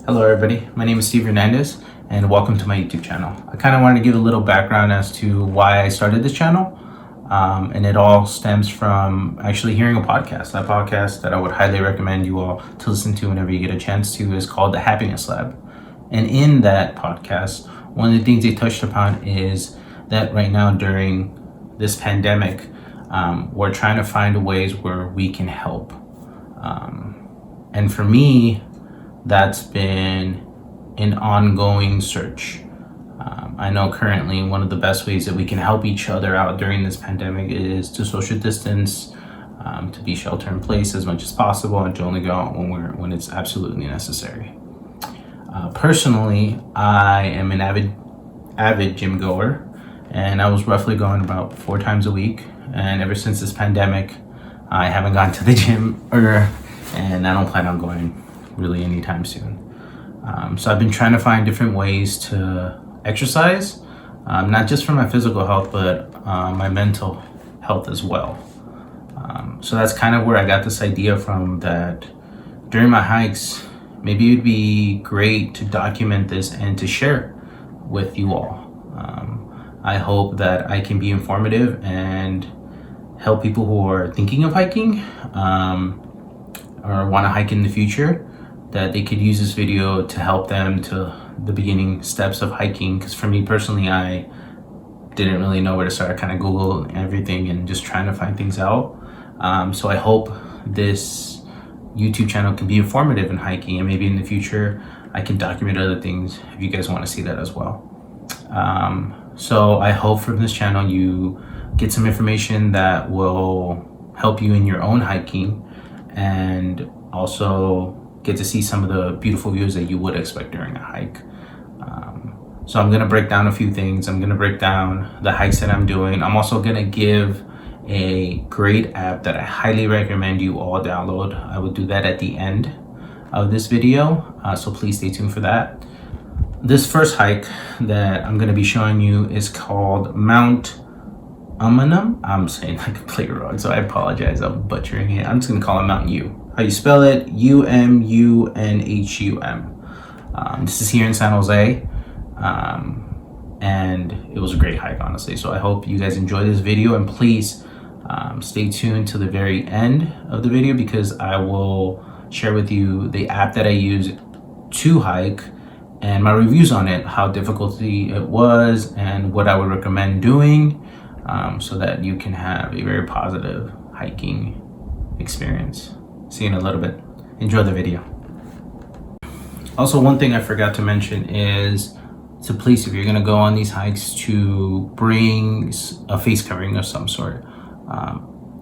Hello everybody, my name is Steve Hernandez and welcome to my YouTube channel. I kind of wanted to give a little background as to why I started this channel, and it all stems from actually hearing a podcast that I would highly recommend you all to listen to whenever you get a chance to is called The Happiness Lab. And in that podcast, one of the things they touched upon is that right now during this pandemic, we're trying to find ways where we can help. And for me, that's been an ongoing search. I know currently one of the best ways that we can help each other out during this pandemic is to social distance, to be shelter in place as much as possible, and to only go out when it's absolutely necessary. Personally, I am an avid gym goer, and I was roughly going about 4 times a week. And ever since this pandemic, I haven't gone to the gym, and I don't plan on going really anytime soon. So I've been trying to find different ways to exercise, not just for my physical health, but my mental health as well. So that's kind of where I got this idea from, that during my hikes, maybe it'd be great to document this and to share with you all. I hope that I can be informative and help people who are thinking of hiking or want to hike in the future, that they could use this video to help them to the beginning steps of hiking. Because for me personally, I didn't really know where to start. I kind of Googled everything and just trying to find things out. So I hope this YouTube channel can be informative in hiking, and maybe in the future I can document other things if you guys want to see that as well. So I hope from this channel you get some information that will help you in your own hiking, and also get to see some of the beautiful views that you would expect during a hike. So I'm gonna break down a few things. I'm gonna break down the hikes that I'm doing. I'm also gonna give a great app that I highly recommend you all download. I will do that at the end of this video, so please stay tuned for that. This first hike that I'm gonna be showing you is called Mount Unumhum. I'm saying I completely wrong, so I apologize. I'm butchering it. I'm just gonna call it Mountain U. How you spell it? Umunhum. This is here in San Jose, and it was a great hike, honestly. So I hope you guys enjoy this video, and please stay tuned to the very end of the video, because I will share with you the app that I use to hike and my reviews on it, how difficult it was, and what I would recommend doing, so that you can have a very positive hiking experience. See you in a little bit. Enjoy the video. Also, one thing I forgot to mention is to please, if you're gonna go on these hikes, to bring a face covering of some sort.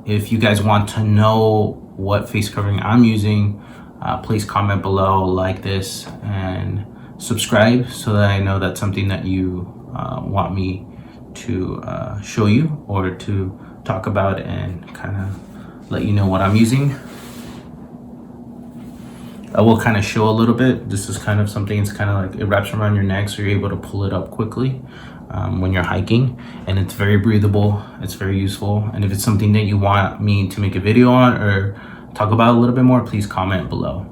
If you guys want to know what face covering I'm using, please comment below, like this, and subscribe, so that I know that's something that you want me to show you or to talk about, and kind of let you know what I'm using. I will kind of show a little bit. This is kind of something, it's kind of like it wraps around your neck, so you're able to pull it up quickly when you're hiking, and it's very breathable, it's very useful. And if it's something that you want me to make a video on or talk about a little bit more, please comment below.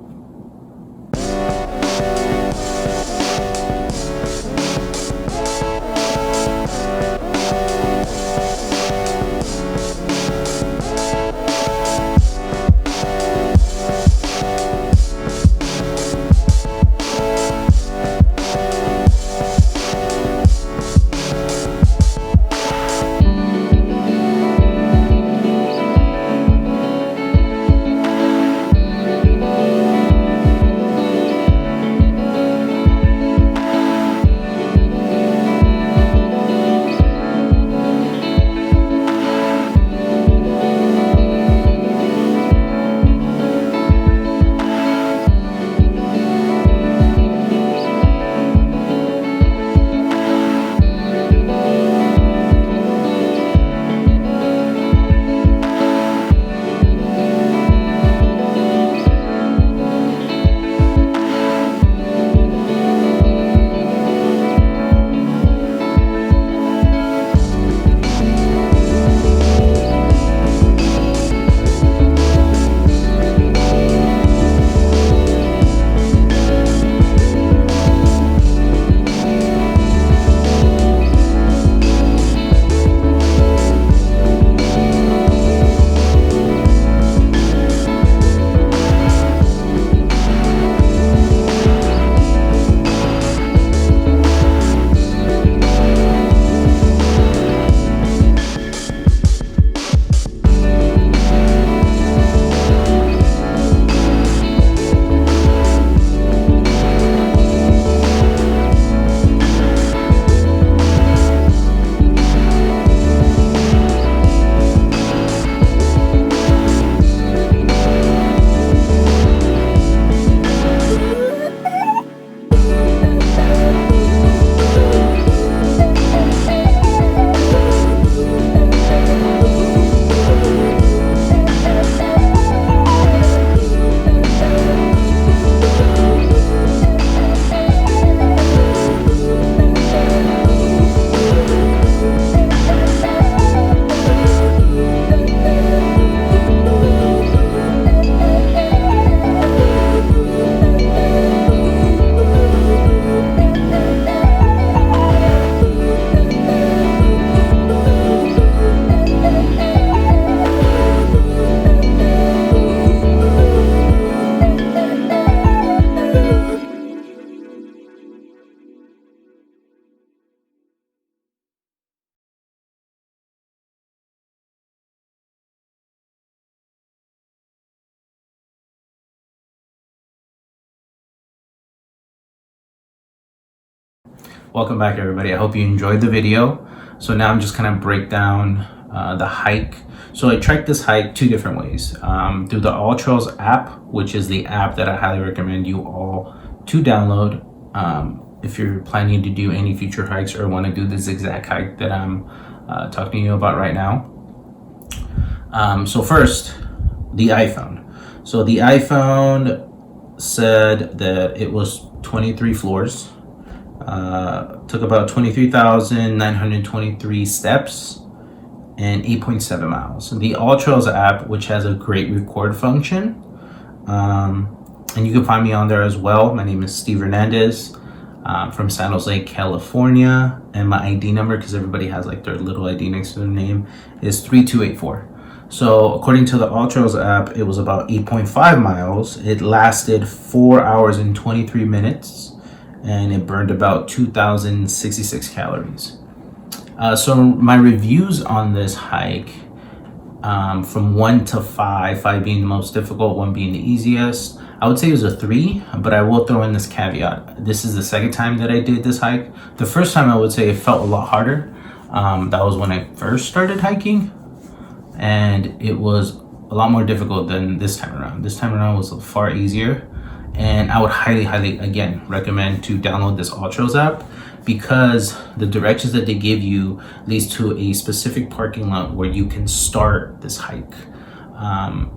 Welcome back, everybody. I hope you enjoyed the video. So now I'm just kind of break down the hike. So I tracked this hike two different ways. Through the All Trails app, which is the app that I highly recommend you all to download if you're planning to do any future hikes or want to do this exact hike that I'm talking to you about right now. So first, the iPhone. So the iPhone said that it was 23 floors, took about 23,923 steps and 8.7 miles. The All Trails app, which has a great record function, and you can find me on there as well. My name is Steve Hernandez from San Jose, California, and my ID number, because everybody has like their little ID next to their name, is 3284. So according to the All Trails app, it was about 8.5 miles. It lasted 4 hours and 23 minutes, and it burned about 2,066 calories. So my reviews on this hike, from 1 to 5, 5 being the most difficult, 1 being the easiest, I would say it was a 3, but I will throw in this caveat. This is the second time that I did this hike. The first time I would say it felt a lot harder. That was when I first started hiking, and it was a lot more difficult than this time around. This time around was far easier, and I would highly, again, recommend to download this All Trails app, because the directions that they give you leads to a specific parking lot where you can start this hike.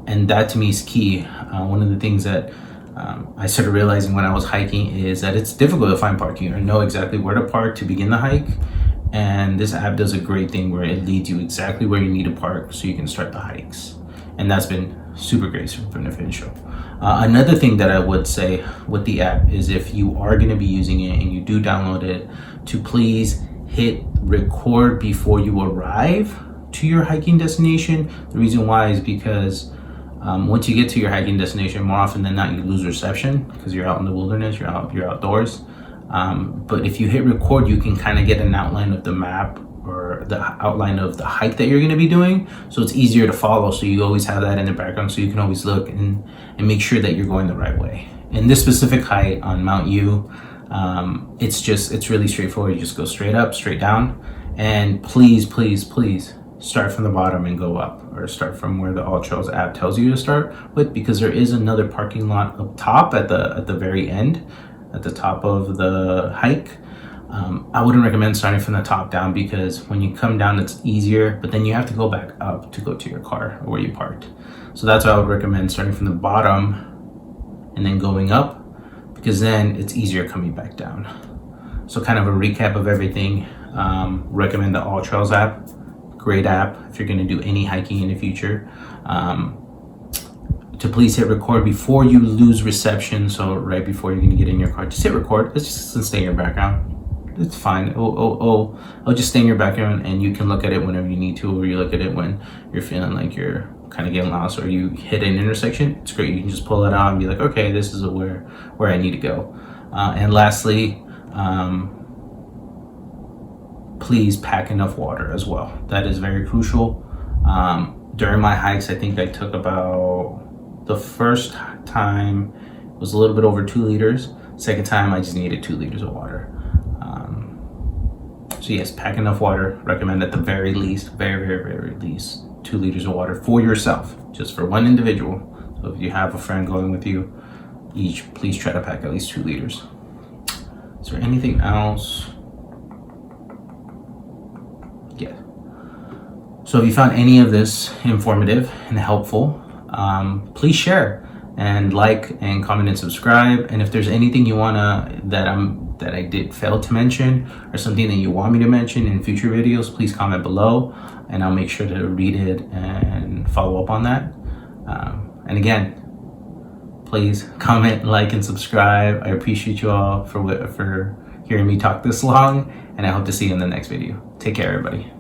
And that to me is key. One of the things that I started realizing when I was hiking is that it's difficult to find parking or know exactly where to park to begin the hike. And this app does a great thing where it leads you exactly where you need to park so you can start the hikes. And that's been super great, super beneficial. Another thing that I would say with the app is, if you are going to be using it and you do download it, to please hit record before you arrive to your hiking destination. The reason why is because once you get to your hiking destination, more often than not, you lose reception because you're out in the wilderness, you're outdoors. But if you hit record, you can kind of get an outline of the map or the outline of the hike that you're going to be doing, so it's easier to follow. So you always have that in the background, so you can always look and make sure that you're going the right way. In this specific hike on Mount U, it's really straightforward. You just go straight up, straight down, and please start from the bottom and go up, or start from where the All Trails app tells you to start with, because there is another parking lot up top at the very end, at the top of the hike. I wouldn't recommend starting from the top down, because when you come down it's easier, but then you have to go back up to go to your car or where you parked. So that's why I would recommend starting from the bottom and then going up, because then it's easier coming back down. So kind of a recap of everything. Recommend the All Trails app. Great app if you're going to do any hiking in the future. To please hit record before you lose reception. So right before you're going to get in your car, just hit record. It's just stay in your background. It's fine. It'll just stay in your background, and you can look at it whenever you need to, or you look at it when you're feeling like you're kind of getting lost, or you hit an intersection. It's great. You can just pull it out and be like, okay, this is where I need to go. And lastly, please pack enough water as well. That is very crucial. During my hikes, I think I took about, the first time was a little bit over 2 liters. Second time, I just needed 2 liters of water. So yes, pack enough water. Recommend at the very least, very least, 2 liters of water for yourself, just for one individual. So if you have a friend going with you, please try to pack at least 2 liters. Is there anything else? Yeah. So if you found any of this informative and helpful, please share and like and comment and subscribe. And if there's anything you wanna that I did fail to mention, or something that you want me to mention in future videos, please comment below, and I'll make sure to read it and follow up on that. And again, please comment, like, and subscribe. I appreciate you all for hearing me talk this long, and I hope to see you in the next video. Take care, everybody.